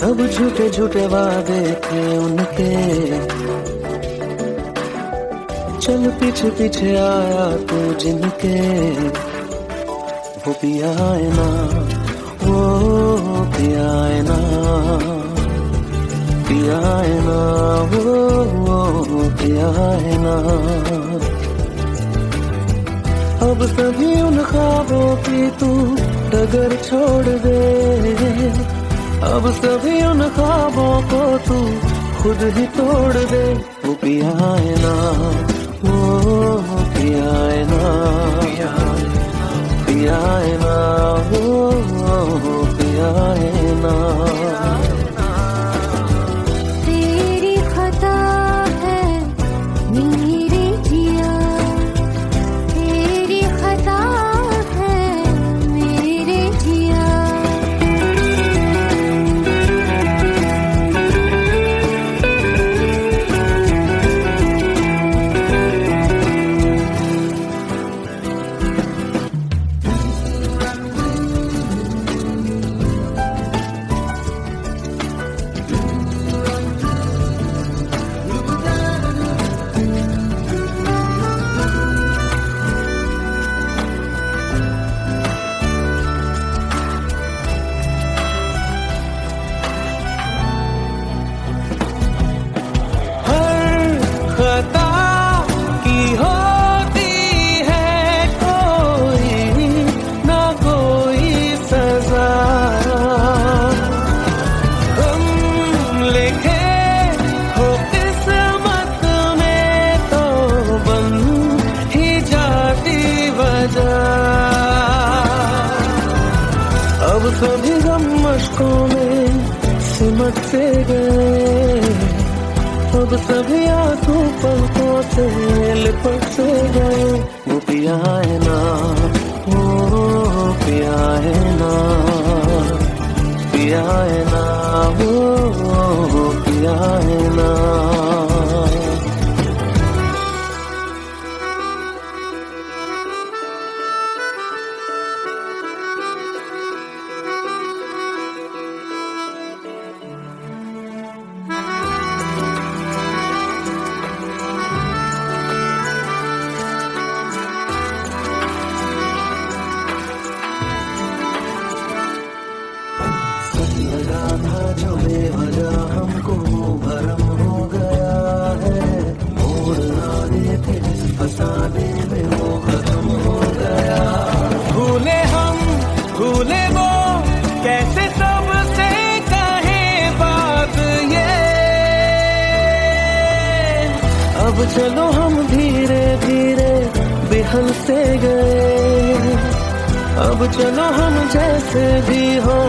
सब झूठे झूठे वादे थे उनके, चल पीछे पीछे आया तू जिनके, वो पिया है ना, वो पिया है ना, पिया है ना, वो पिया है ना। अब सभी उन ख्वाबों की तू डगर छोड़ दे, अब सभी उन ख्वाबों को तू खुद ही तोड़ दे। वो पिया है ना, वो पिया है ना, पिया है ना, वो पिया है ना। तेरी खता है मेरे जिया, तेरी खता है मेरे जिया। खता की होती है कोई ना कोई सजा, हम लिखे हो किस्मत में तो बन ही जाती वजह। अब सभी गम मशकों में सिमट से गए, अब सभी आंसू पलकों से लिपट से गए। वो पिया है ना, वो पिया है ना, पिया है ना, वो पिया है ना। लगा था जो बेवजह हमको भरम हो गया है, मोड़ आने थे जिस फसाने में वो खत्म हो गया। भूले हम भूले वो कैसे सबसे कहे बात ये, अब चलो हम धीरे धीरे बिहल से गए, अब चलो हम जैसे भी हो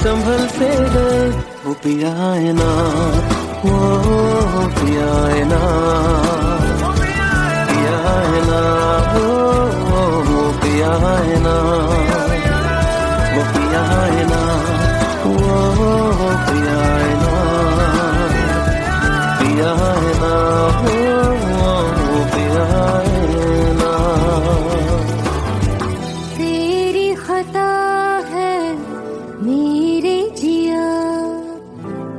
संभल से गए। वो पिया है ना, वो पिया है ना, पिया है ना, वो पिया है ना, वो पिया है ना, वो पिया है ना, पिया है ना, वो पिया है ना। तेरी खता है मेरे जिया,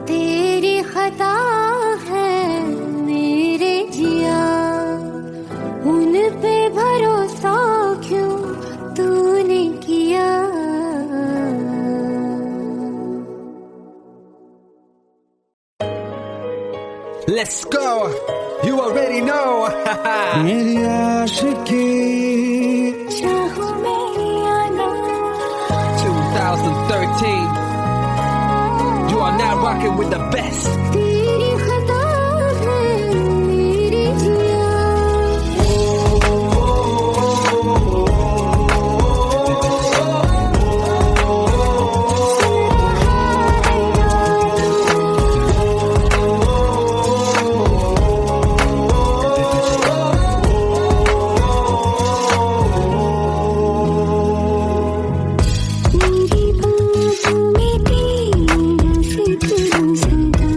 तेरी खता है मेरे जिया। उन पे भरोसा क्यों तूने किया। Let's go. You already know. मेरी आशिकी चाहूं मैं आना 2013. You are now rocking with the best. तेरी खता है मेरे जिया। मेरी बातों में तेरा फिक्र सदा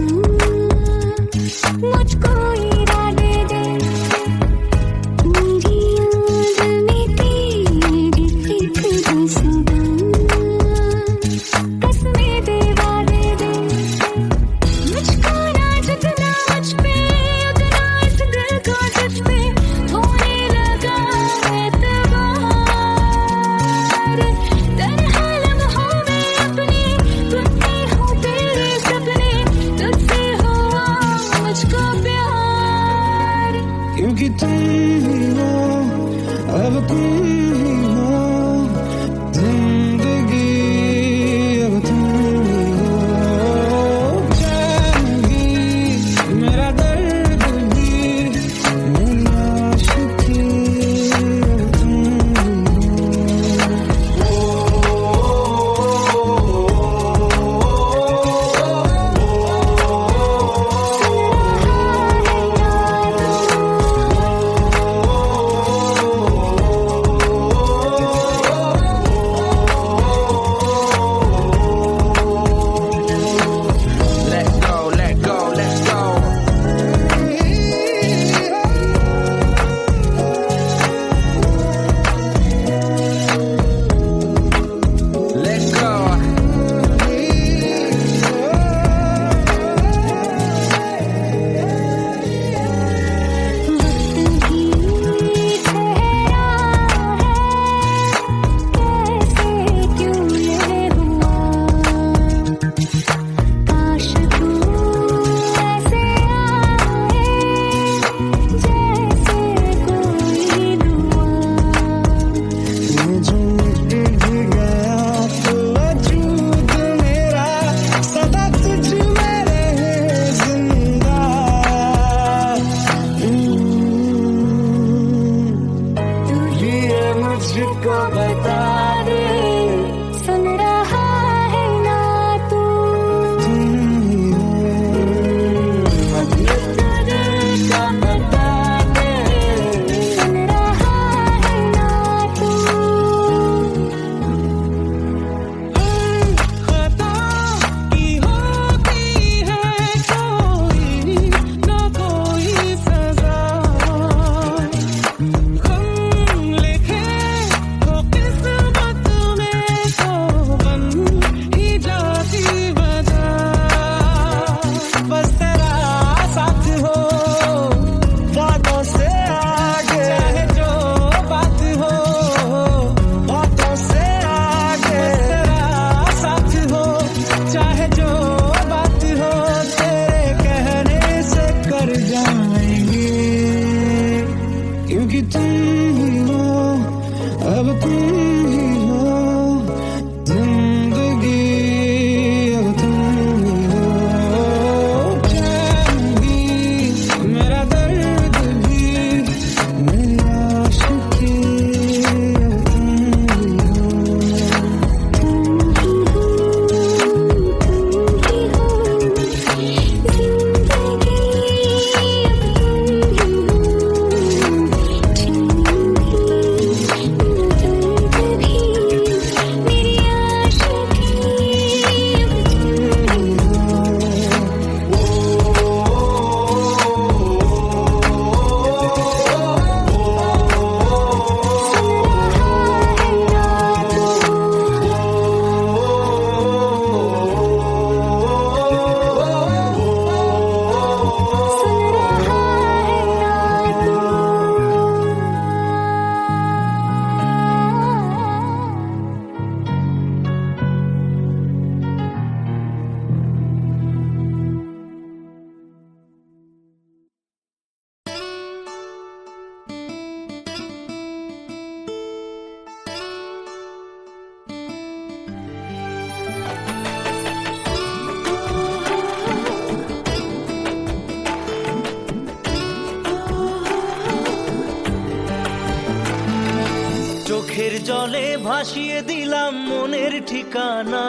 জলে ভাসিয়ে দিলাম মনের ঠিকানা,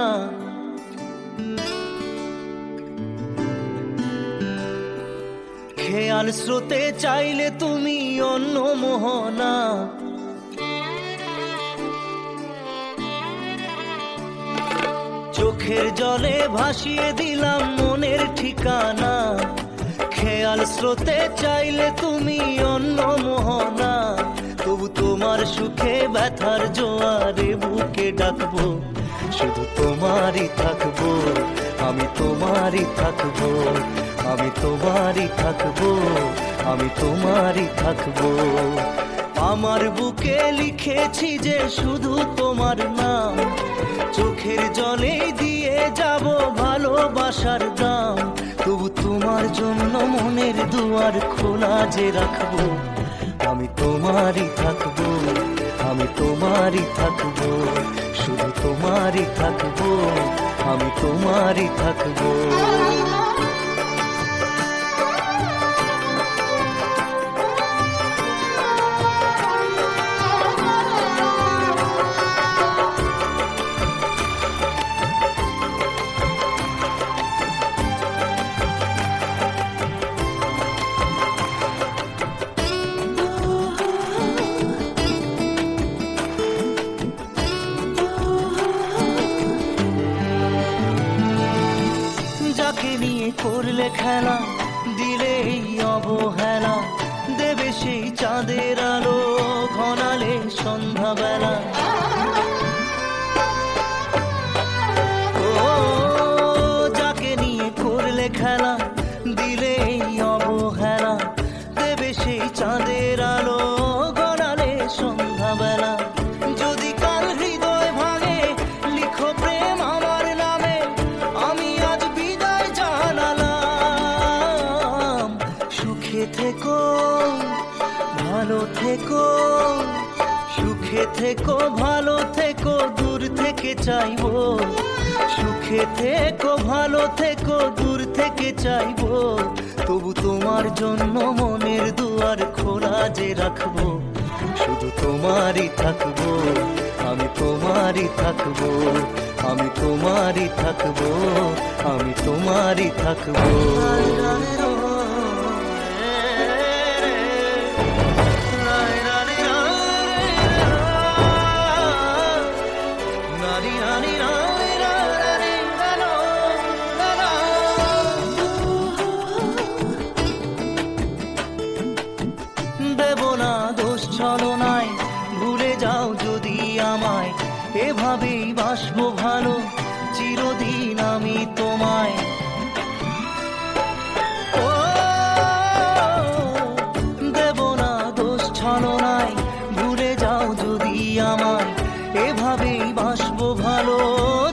খেয়াল স্রোতে চাইলে তুমি অন্য মোহনা। চোখের জলে ভাসিয়ে দিলাম মনের ঠিকানা, খেয়াল স্রোতে চাইলে তুমি অন্য মোহনা। তবু তোমার সুখে ব্যথার জোয়ারে বুকে ডাকবো, শুধু তোমারই থাকবো, আমি তোমারই থাকবো, আমি তোমারই থাকবো, আমি তোমারই থাকবো। আমার বুকে লিখেছি যে শুধু তোমার নাম, চোখের জলে দিয়ে যাব ভালোবাসার দাম। তবু তোমার জন্য মনের দুয়ার খোলা যে রাখবো, আমি তোমারই থাকবো, আমি তোমারই থাকবো, শুধু তোমারই থাকবো, আমি তোমারই থাকবো। যাকে নিয়ে করলে খেলা, দিলে এই অবহেলা, দেবে সেই চাঁদের আলো ঘনালে সন্ধ্যাবেলা। ও যাকে নিয়ে করলে খেলা, দিলে এই অবহেলা, দেবে সেই চাঁদের আলো ঘনালে সন্ধ্যাবেলা। যদি কাল হৃদয় ভাঙে লিখো প্রেম আমার নামে, আমি আজ বিদায় জানালাম। সুখে থেকো ভালো থেকো, সুখে থেকো ভালো থেকো, দূর থেকে চাইবো। সুখে থেকো ভালো থেকো, দূর থেকে চাইবো। তবু তোমার জন্য মনের দুয়ার খোলা যে রাখবো, শুধু তোমারই থাকবো, আমি তোমারই থাকবো, আমি তোমারই থাকবো, আমি তোমারই থাকবো। দেব না দোষ ছলনায়, ভুলে যাও যদি আমায়, এভাবেই বাসবো ভালো চিরদিন আমি তোমায়। ও দেব না দোষ ছলনায়, ভুলে যাও যদি আমায়, এভাবেই বাসবো ভালো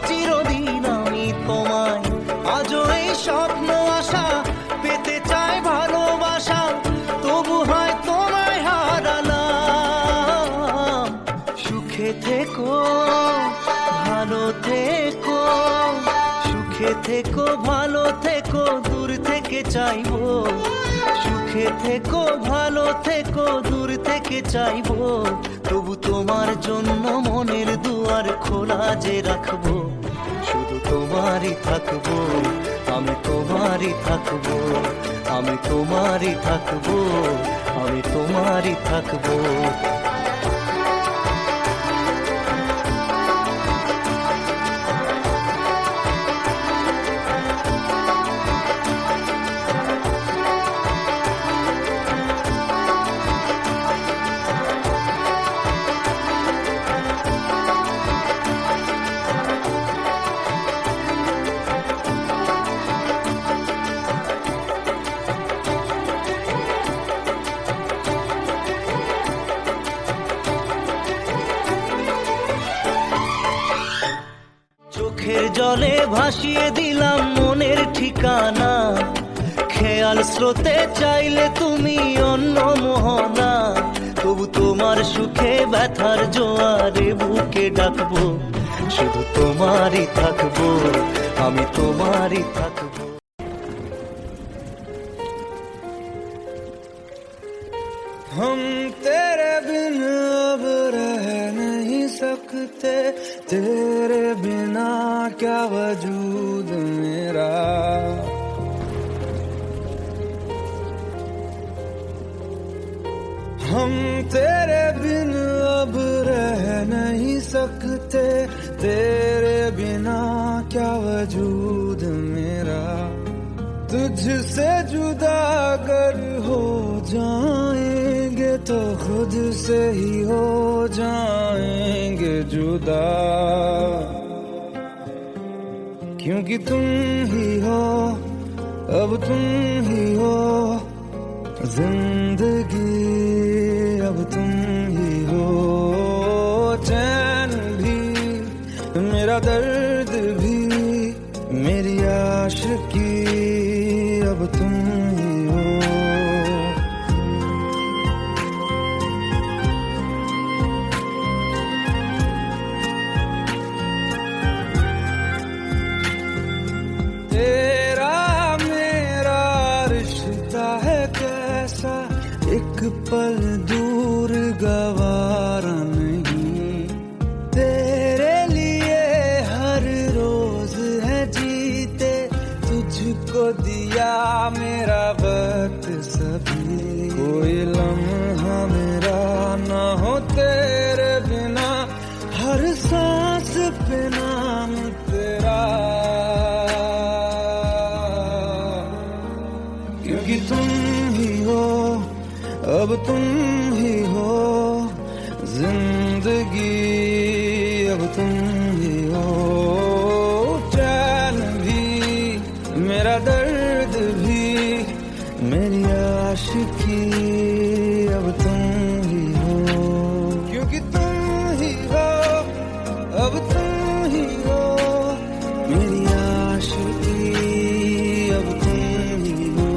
চিরদিন আমি তোমায়। আজও এই স্বপ্ন আশা পেতে চাই ভালোবাসা, তবু হয় তোমায় হারালাম। সুখে থেকো ভালো থেকো, সুখে থেকো ভালো থেকো, দূর থেকে চাইবো। সুখে থেকো ভালো থেকো, দূর থেকে চাইবো। তবু তোমার জন্য মনের দুয়ার খোলা যে রাখবো, শুধু তোমারই থাকবো, আমি তোমারই থাকবো, আমি তোমারই থাকবো, আমি তোমারই থাকবো। চোখের জলে ভাসিয়ে দিলাম মনের ঠিকানা, খেয়াল স্রোতে চাইলে তুমি অন্য মোহনা। তবু তোমার সুখে ব্যথার জোয়ারে বুকে ডাকবো, শুধু তোমারই থাকবো, আমি তোমারই থাকবো। हम तेरे बिन अब रह नहीं सकते, तेरे बिना क्या वजूद मेरा। हम तेरे बिन अब रह नहीं सकते, तेरे बिना क्या वजूद मेरा। तुझसे जुदा अगर हो जाएंगे तो खुद से ही हो जाएंगे जुदा, क्योंकि तुम ही हो, अब तुम ही हो जिंदगी, अब तुम ही हो। चैन भी मेरा दर्द भी मेरी आशिकी, अब तुम ही हो। तेरा मेरा रिश्ता है कैसा, एक पल दूर गवारा नहीं। तेरे लिए हर रोज है जीते, तुझको दिया मेरा वक्त सभी। कोई लम्हा मेरा ना हो तेरे बिना, हर सांस पे नाम तेरा, क्योंकि तुम ही हो, अब तुम ही हो जिंदगी, अब तुम ही हो। चैन भी मेरा दर्द भी मेरी आशिकी, अब तुम ही हो, क्योंकि तुम ही हो, अब तुम ही हो मेरी आशिकी, अब तुम ही हो।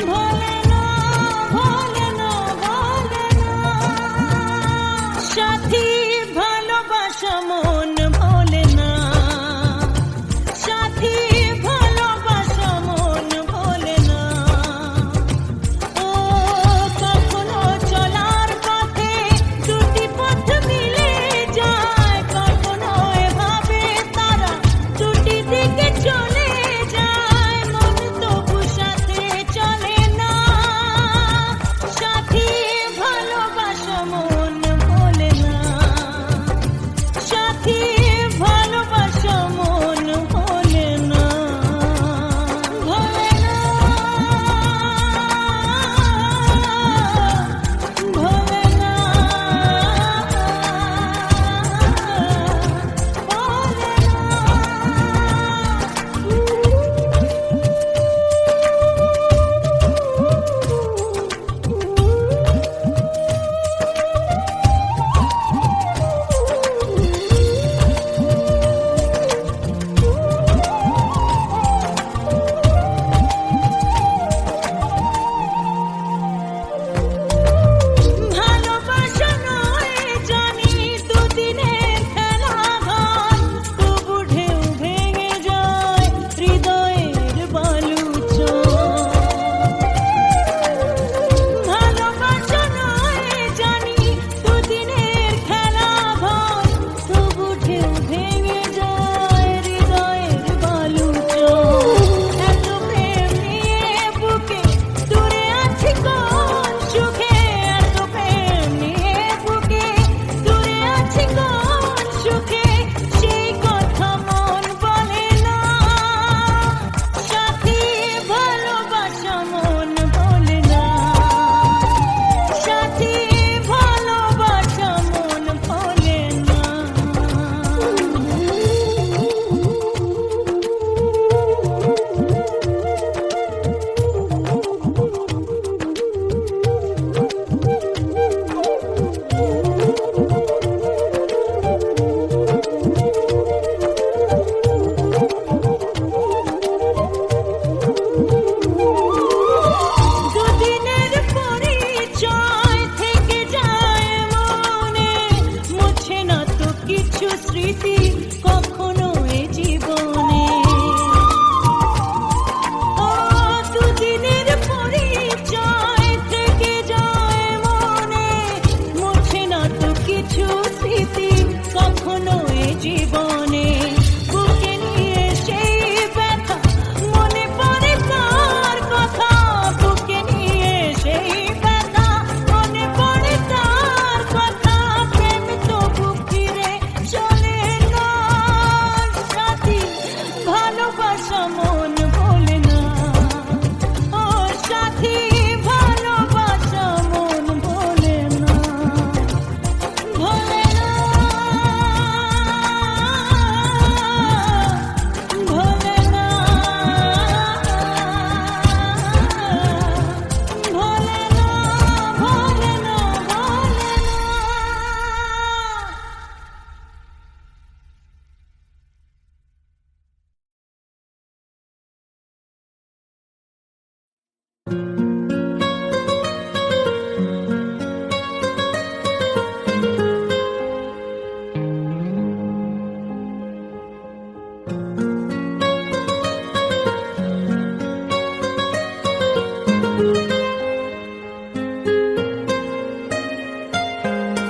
भोलेनाथ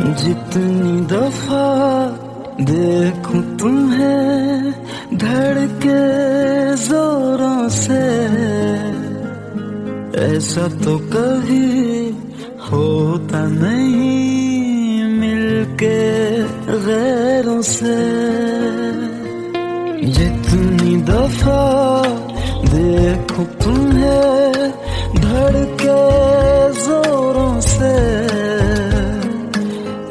जितनी दफा देखूं तुम्हें धड़के जोरों से, ऐसा तो कभी होता नहीं मिलके गैरों से। जितनी दफा देखूं तुम्हें धड़के जोरों से,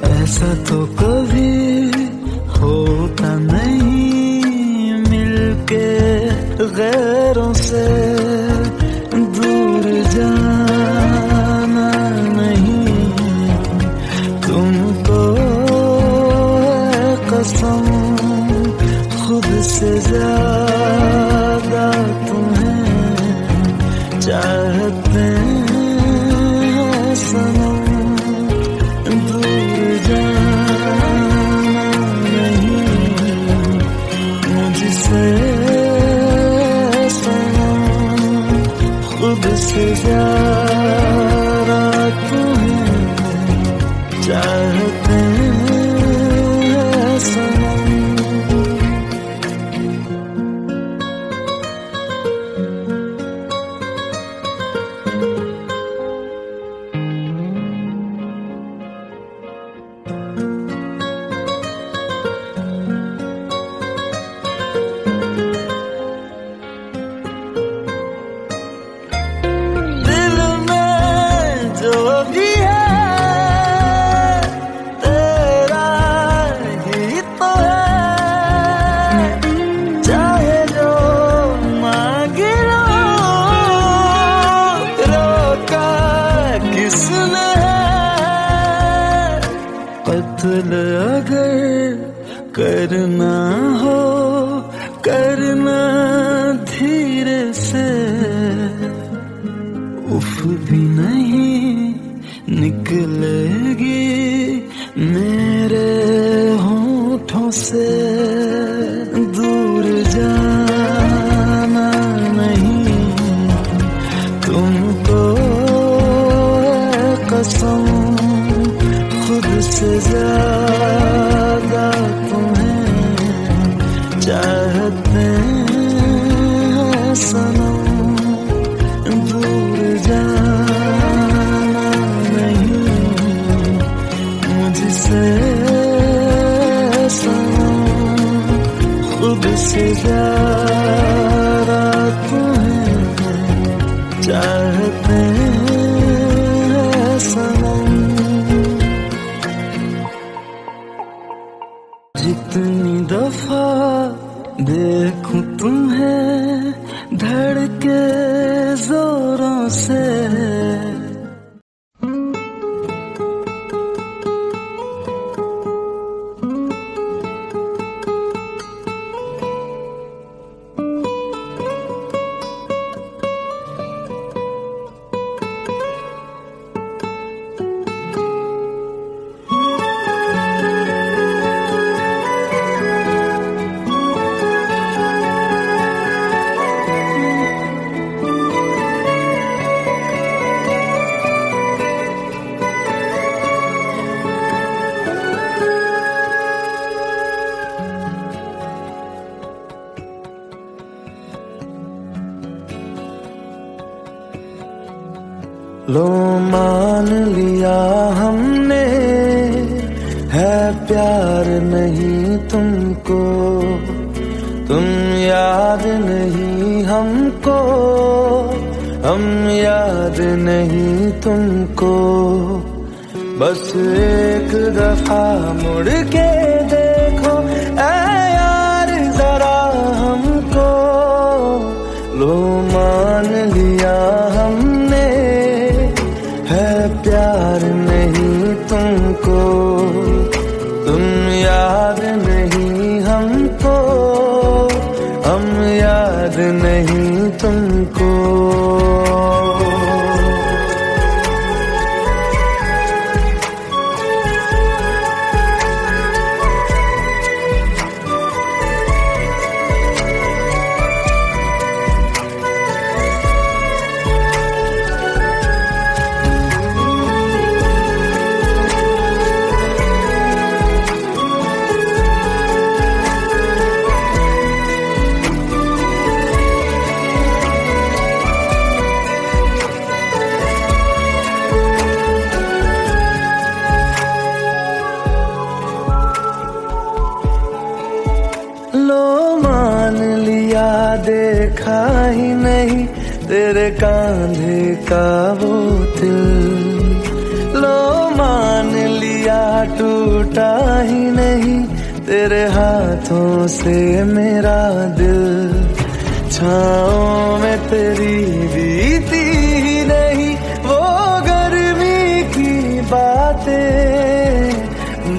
ऐसा तो कभी होता नहीं मिलके गैरों से। दूर जाना नहीं तुमको है कसम, खुद से ज्यादा तुम्हें चाहते हैं सनम। दूर जाना नहीं मुझसे सनम, खुद से ज्यादा तुम्हें चाहते हैं सनम। कत्ल अगर करना हो करना धीरे से, उफ भी नहीं निकलेगी मेरे होठों से। दूर जाना नहीं तुमको है कसम, खुद से ज्यादा तुम्हें चाहते हैं सनम। दूर जाना नहीं मुझसे सनम, खुद से ज्यादा तुम्हें चाहते हैं सनम। जितनी दफा देखूं तुम्हें धड़के जोरों से, लो मान लिया हमने है प्यार नहीं तुमको, तुम याद नहीं हमको, हम याद नहीं तुमको। बस एक दफा मुड़ के देखो ऐ यार जरा हमको। लो मान लिया हमने है प्यार नहीं तुमको, तुम याद नहीं हमको, हम याद नहीं तुमको। ही नहीं तेरे कांधे का वो दिल, लो मान लिया टूटा ही नहीं तेरे हाथों से मेरा दिल। छाँव में तेरी बीती ही नहीं वो गर्मी की बातें,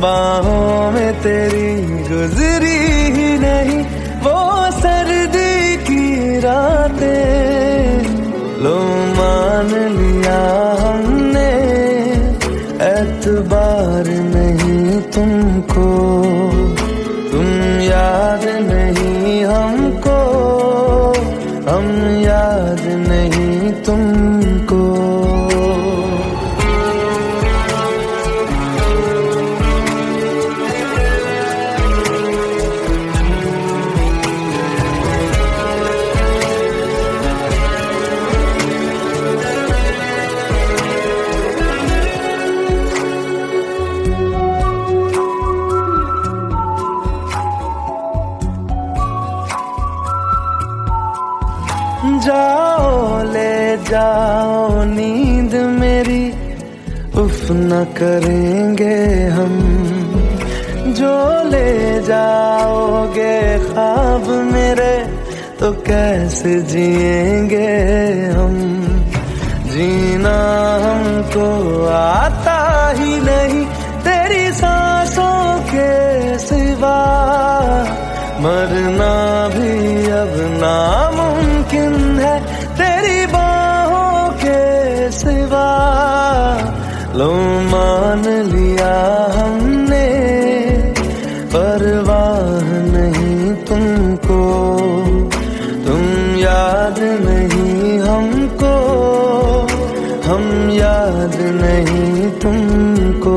बाहों में तेरी गुजरी ही नहीं वो सर्दी की रातें। लो मान लिया हमने एतबार नहीं तुमको, तुम याद नहीं हमको, हम याद नहीं तुमको। जाओ ले जाओ नींद मेरी, उफ न करेंगे हम, जो ले जाओगे ख्वाब मेरे तो कैसे जिएंगे हम। जीना हमको आता ही नहीं तेरी सांसों के सिवा, मरना भी अब नामुमकिन है तेरी बाहों के सिवा। लो मान लिया हमने परवाह नहीं तुमको, तुम याद नहीं हमको, हम याद नहीं तुमको।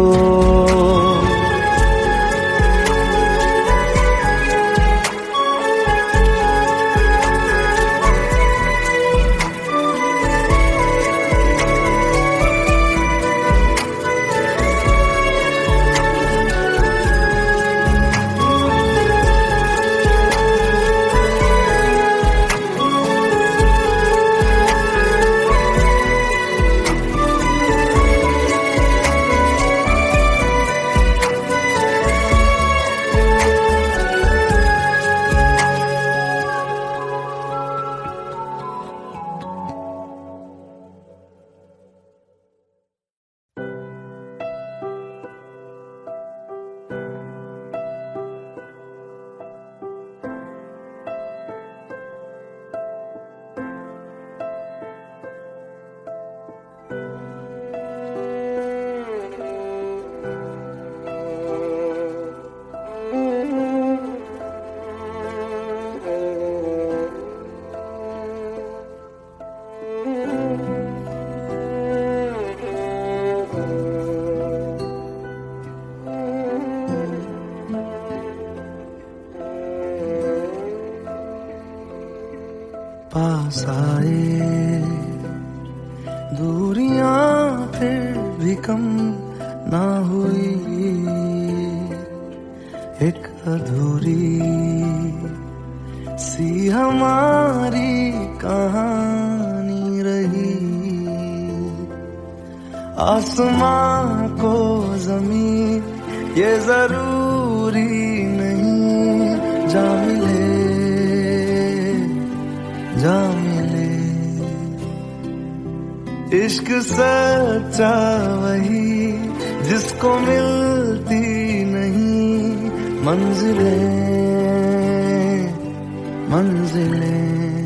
पास आए दूरियां फिर भी कम ना हुई, एक अधूरी सी हमारी कहानी रही। आसमां को ज़मीन ये जरूरी नहीं, जा मिले जा मिले। इश्क सच्चा वही जिसको मिलती नहीं मंजिलें मंजिलें।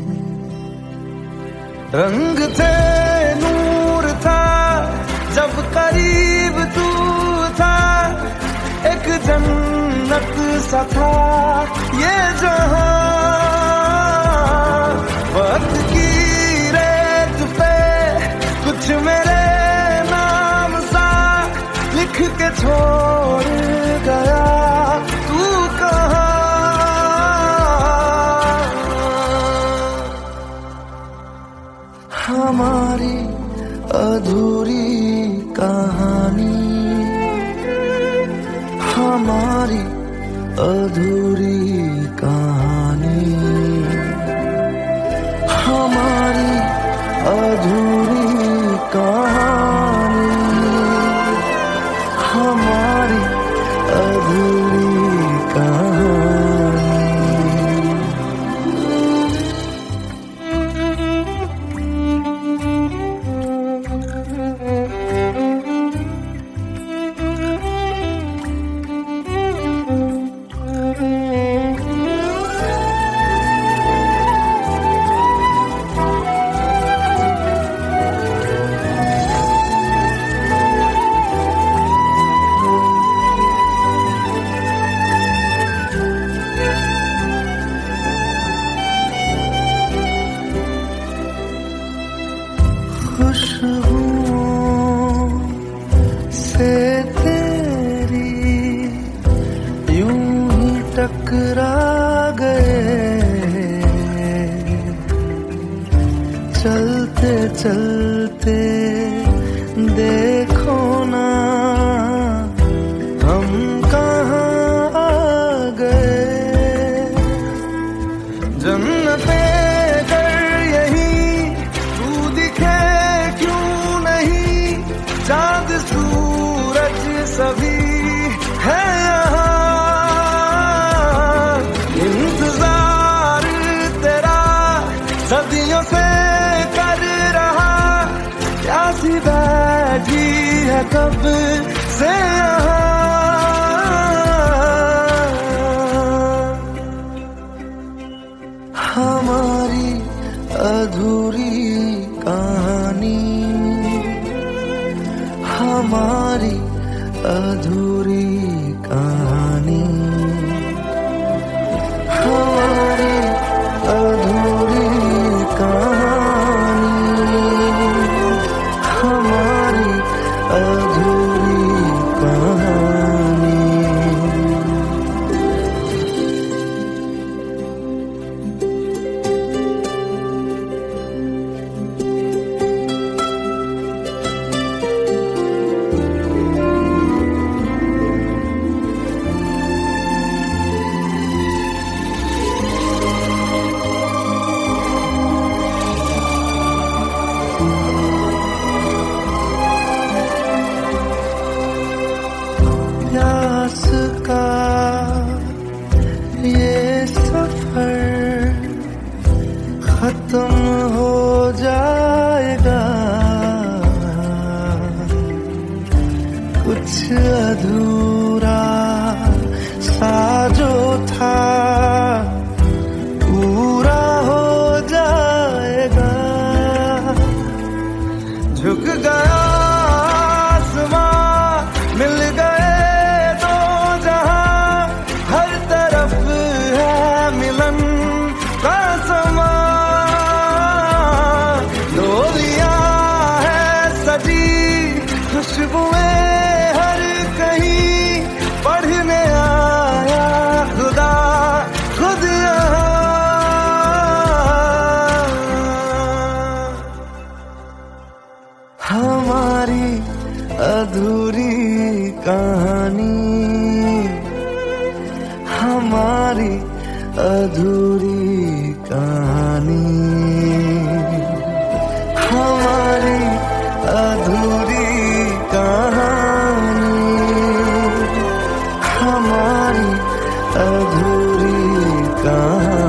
रंग थे नूर था जब करीब तू था, एक जन्नत सा था ये जहां। वक्त की रेत पे कुछ मेरे नाम सा लिख के छोड़ गया, तू कहाँ। हमारी अधूरी कहानी, हमारी अधूरी कहानी। हम अधूरी कहानी, हमारी अधूरी कहानी। खुशबुओं से तेरी यूं ही टकरा गए, चलते चलते देखो ना हम कहाँ आ गए। जन्नते चाँद सूरज सभी है यहाँ, इंतजार तेरा सदियों से कर रहा, प्यासी बैठी है कब से यहाँ। हमारी अधूरी कहानी, हमारी अधूरी कहानी, हमारी अधूरी कहानी, हमारी अधूरी कहानी। प्यास का ये सफर खत्म हो जाएगा, कुछ अधूरा सा जो था पूरा हो जाएगा। झुक गया आसमां, मिल गए दो जहां, हर तरफ है मिलन का समा। डोलियां है सजी खुशबुएं हर कहीं, पढ़ने आया खुदा खुद यहाँ। हमारी अधूरी कहानी, हमारी अधूरी कहानी, हमारी अधूरी कहानी, हमारी अधूरी कहानी।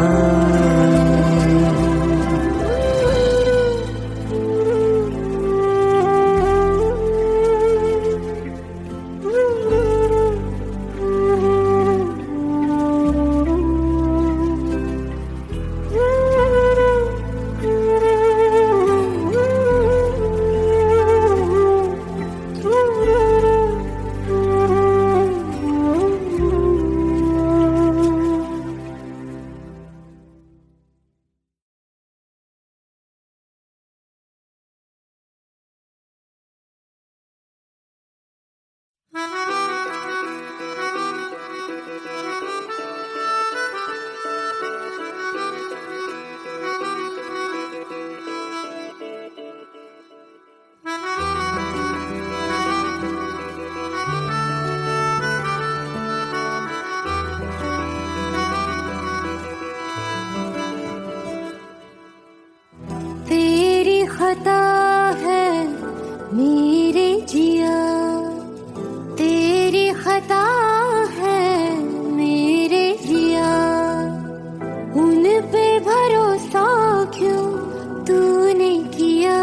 मेरे जिया तेरी खता है मेरे जिया उन पे भरोसा क्यों तूने किया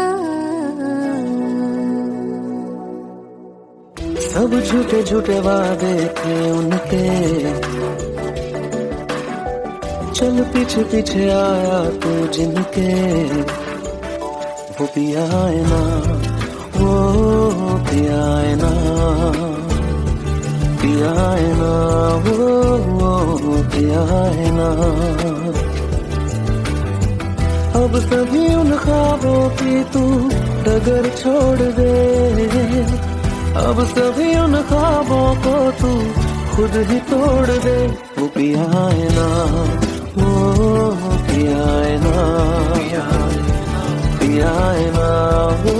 सब झूठे झूठे वादे थे उनके चल पीछे पीछे आया तू जिनके वो पिया है ना वो पिया है ना पिया है ना वो पिया है ना अब सभी उन ख्वाबों की तू डगर छोड़ दे अब सभी उन ख्वाबों को तू खुद ही तोड़ दे वो पिया है ना वो पिया है ना पिया है ना वो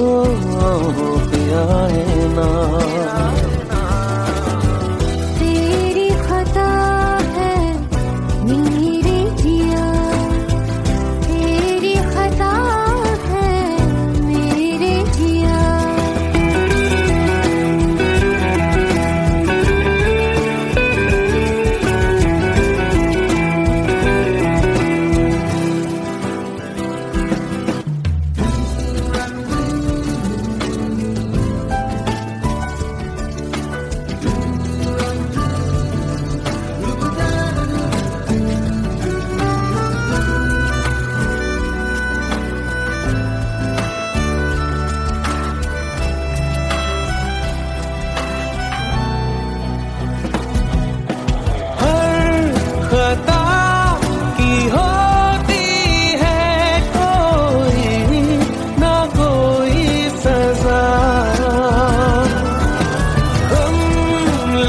पिया है ना तेरी खता है मेरे जिया तेरी खता है मेरे जिया खता की होती है कोई ना कोई सजा हम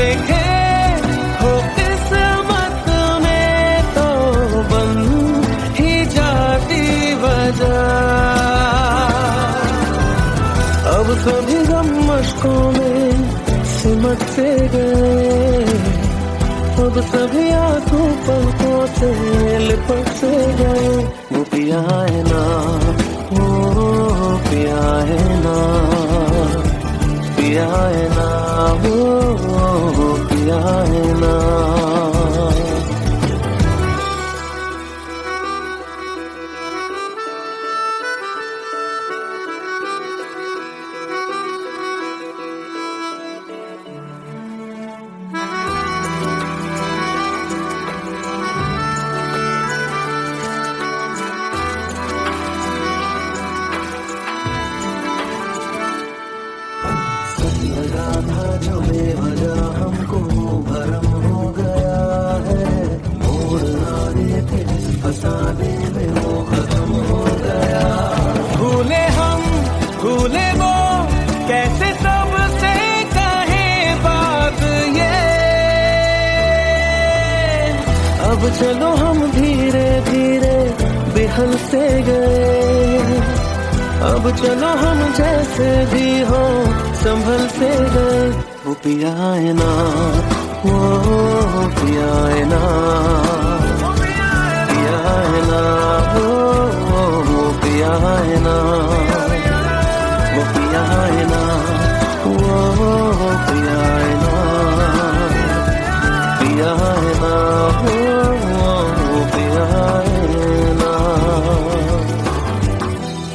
लिखे हो किस्मत में तो बन ही जाती वजह अब सभी गम मशकों में सिमट से गए अब सभी आंसू पलकों से लिपट से गए वो पिया है ना वो पिया है ना पिया है ना वो पिया है ना लगा था जो बेवजह हमको भरम हो गया है मोड़ ना देखे जिस फसाने में वो खत्म हो गया भूले हम भूले वो कैसे सबसे कहे बात ये अब चलो हम धीरे धीरे बेहल से गए अब चलो हम जैसे भी हो संभल से गए वो पिया है ना वो पिया है ना पिया है ना वो पिया है ना वो पिया है ना वो पिया है ना पिया है ना वो पिया है ना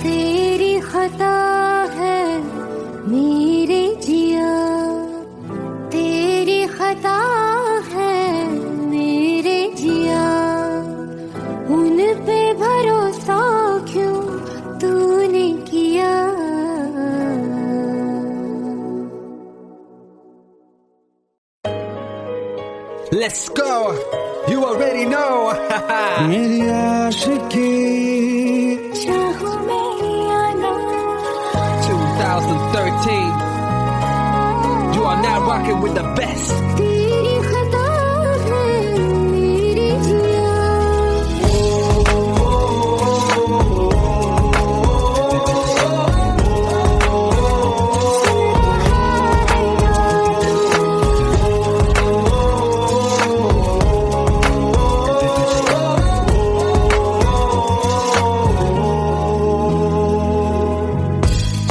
तेरी खता है मेरे जिया तेरी खता है मेरे जिया उन पे भरोसा क्यों तूने किया Let's go. You already know. मेरी आशिकी चाहूं मैं आना 2013. You are now rocking with the best. तेरी खता है मेरे जिया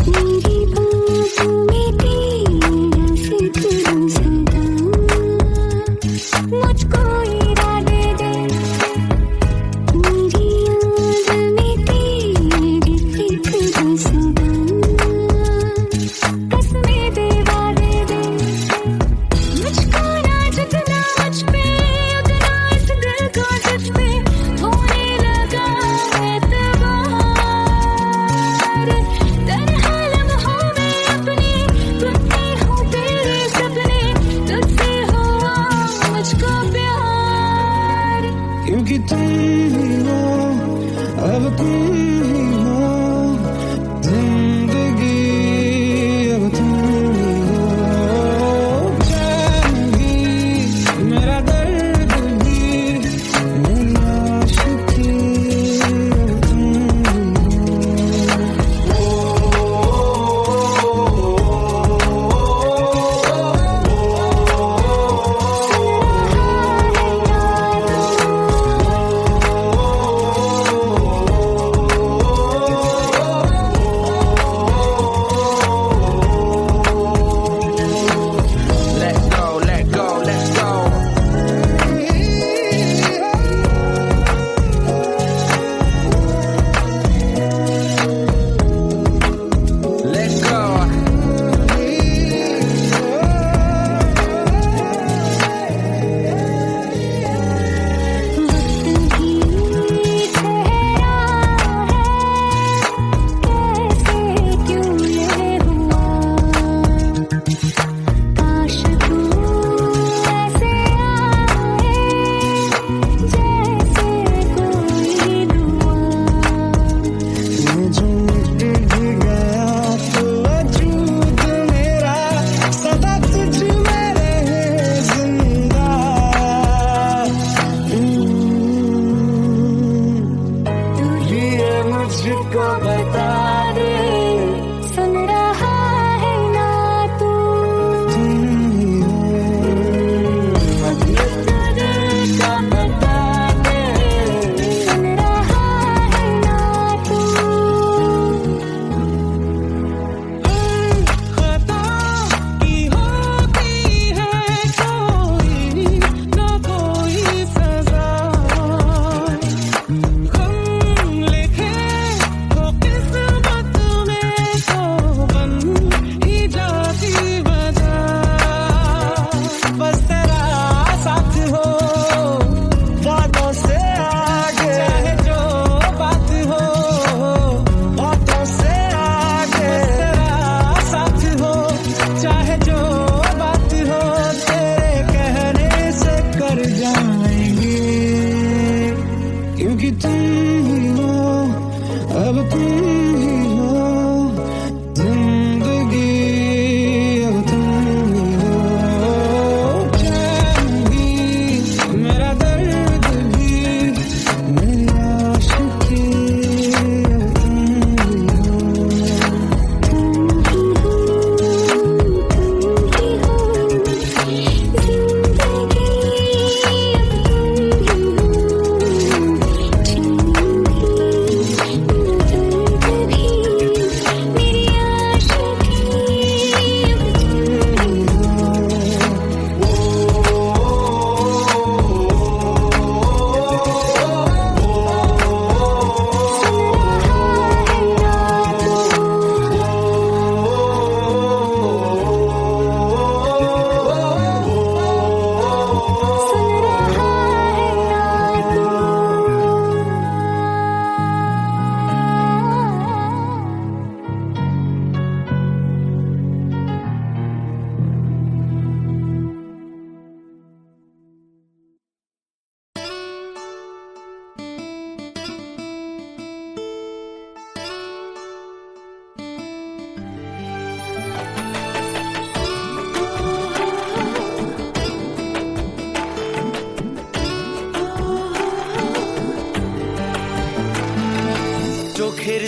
मेरी बात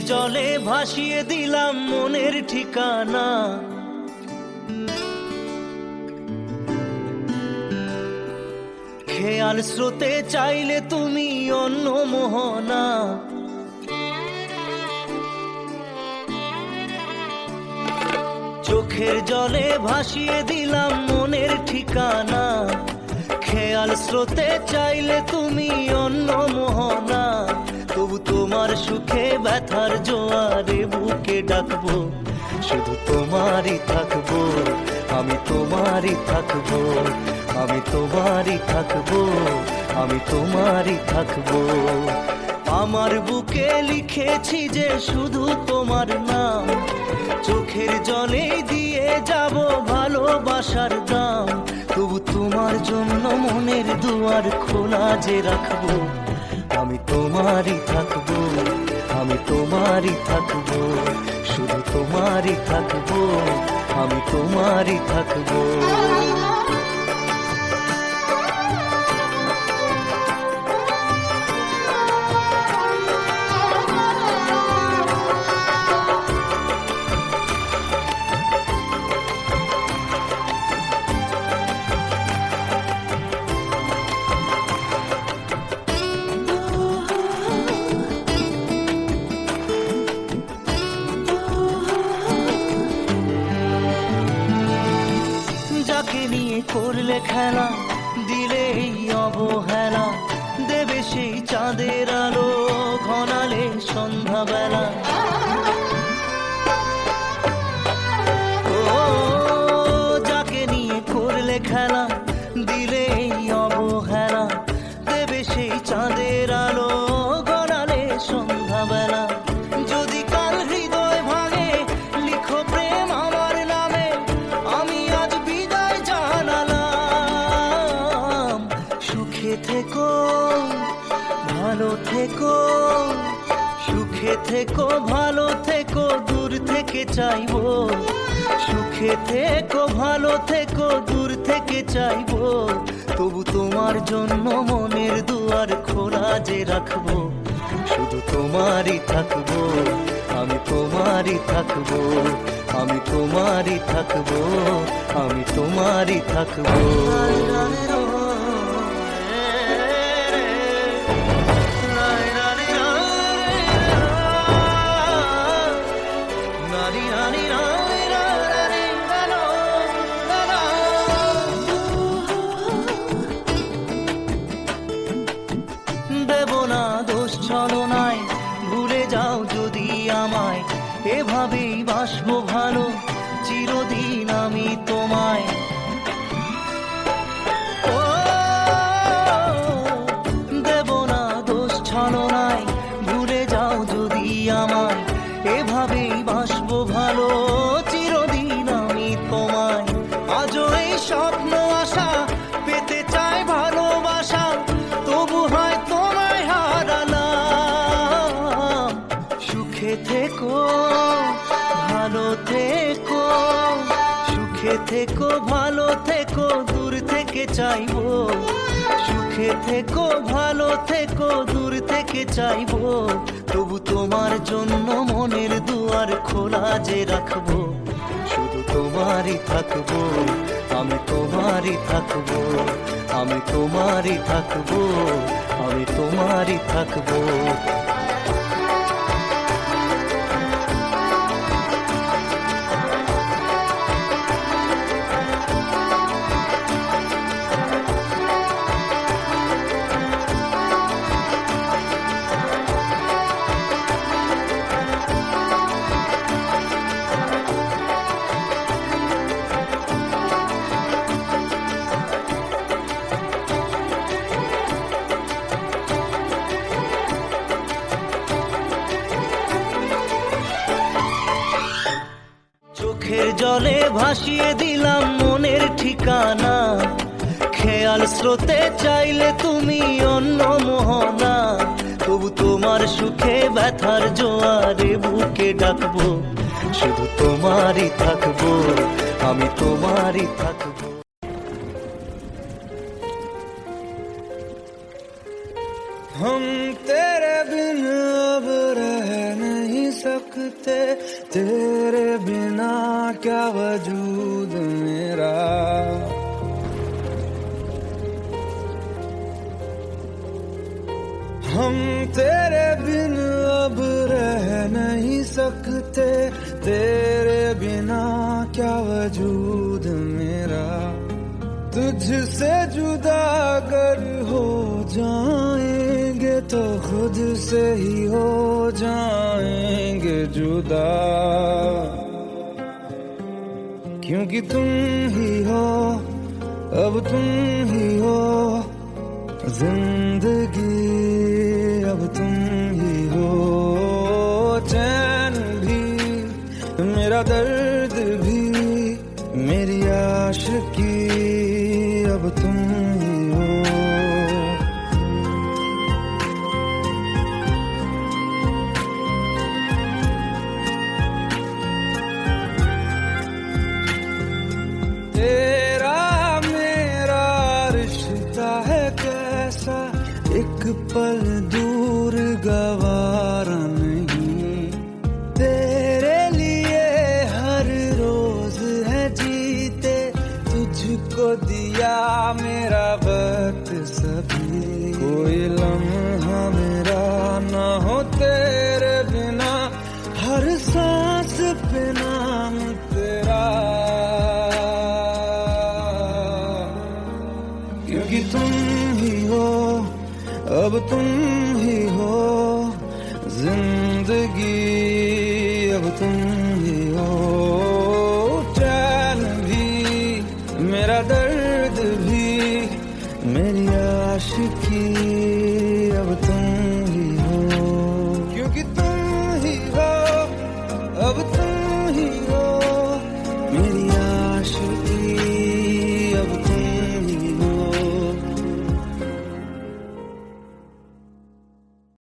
জলে ভাসিয়ে দিলাম মনের ঠিকানা, খেয়াল স্রোতে চাইলে তুমি অন্য মোহনা। চোখের জলে ভাসিয়ে দিলাম মনের ঠিকানা, খেয়াল স্রোতে চাইলে তুমি অন্য মোহনা। তবু তোমার সুখে ব্যথার জোয়ারে বুকে ডাকবো, শুধু তোমারই থাকবো, আমি তোমারই থাকবো, আমি তোমারই থাকবো, আমি তোমারই থাকবো। আমার বুকে লিখেছি যে শুধু তোমার নাম, চোখের জলে দিয়ে যাব ভালোবাসার দাম। তবু তোমার জন্য মনের দুয়ার খোলা যে রাখবো, আমি তোমারই থাকবো, আমি তোমারই থাকবো, শুধু তোমারই থাকবো, আমি তোমারই থাকবো। যাকে নিয়ে করলে খেলা, দিলে এই অবহেলা, দেবে সেই চাঁদের আলো ঘনালে সন্ধ্যাবেলা। ও যাকে নিয়ে করলে খেলা, দিলে এই অবহেলা, দেবে সেই চাঁদের আলো ঘনালে সন্ধ্যাবেলা। যদি কাল হৃদয় ভাঙে লিখো প্রেম আমার নামে, আমি আজ বিদায় জানালাম। সুখে থেকো ভালো থেকো, সুখে থেকো ভালো থেকো, দূর থেকে চাইবো। সুখে থেকো ভালো থেকো, দূর থেকে চাইবো। তবু তোমার জন্য মনের দুয়ার খোলা যে রাখবো, শুধু তোমারই থাকবো, আমি তোমারই থাকবো, আমি তোমারই থাকবো, আমি তোমারই থাকবো। দেব না দোষ ছলনায়, ভুলে যাও যদি আমায়, এভাবেই বাসবো ভালো চিরদিন আমি তোমায়। ও দেব না দোষ ছলনায়, ভুলে যাও যদি আমায়, এভাবেই বাসবো ভালো চিরদিন আমি তোমায়। আজও এই স্বপ্ন আশা পেতে চাই ভালোবাসা, তবু হয় তোমায় হারালাম। সুখে থেকো ভালো থেকো, সুখে থেকো ভালো থেকো, দূর থেকে চাইবো। সুখে থেকো ভালো থেকো, দূর থেকে চাইবো। তবু তোমার জন্য মনের দুয়ার খোলা যে রাখবো, শুধু তোমারই থাকবো, আমি তোমারই থাকবো, আমি তোমারই থাকবো, আমি তোমারই থাকবো। চোখের জলে ভাসিয়ে দিলাম মনের ঠিকানা, খেয়াল স্রোতে চাইলে তুমি অন্য মোহনা। তবু তোমার সুখে ব্যথার জোয়ারে বুকে ডাকবো, শুধু তোমারই থাকবো, আমি তোমারই থাকবো। हम तेरे बिन अब रह नहीं सकते, तेरे बिना क्या वजूद मेरा। हम तेरे बिन अब रह नहीं सकते, तेरे बिना क्या वजूद मेरा। तुझसे जुदा अगर हो जाएंगे तो खुद से ही हो जाएंगे जुदा, क्योंकि तुम ही हो, अब तुम ही हो जिंदगी, अब तुम ही हो चैन भी, मेरा दर्द भी, मेरी आशिकी, अब तुम ही हो। तेरा मेरा रिश्ता है कैसा, एक पल दूर गवारा नहीं। तेरे लिए हर रोज है जीते, तुझको दिया मेरा वक्त सभी। कोई लम्हा मेरा ना हो तेरे बिना, हर सांस पे नाम तेरा, क्योंकि तुम ही हो, अब तुम ही हो जिंदगी, अब तुम ही हो चैन भी, मेरा दर्द भी, मेरी आशिकी।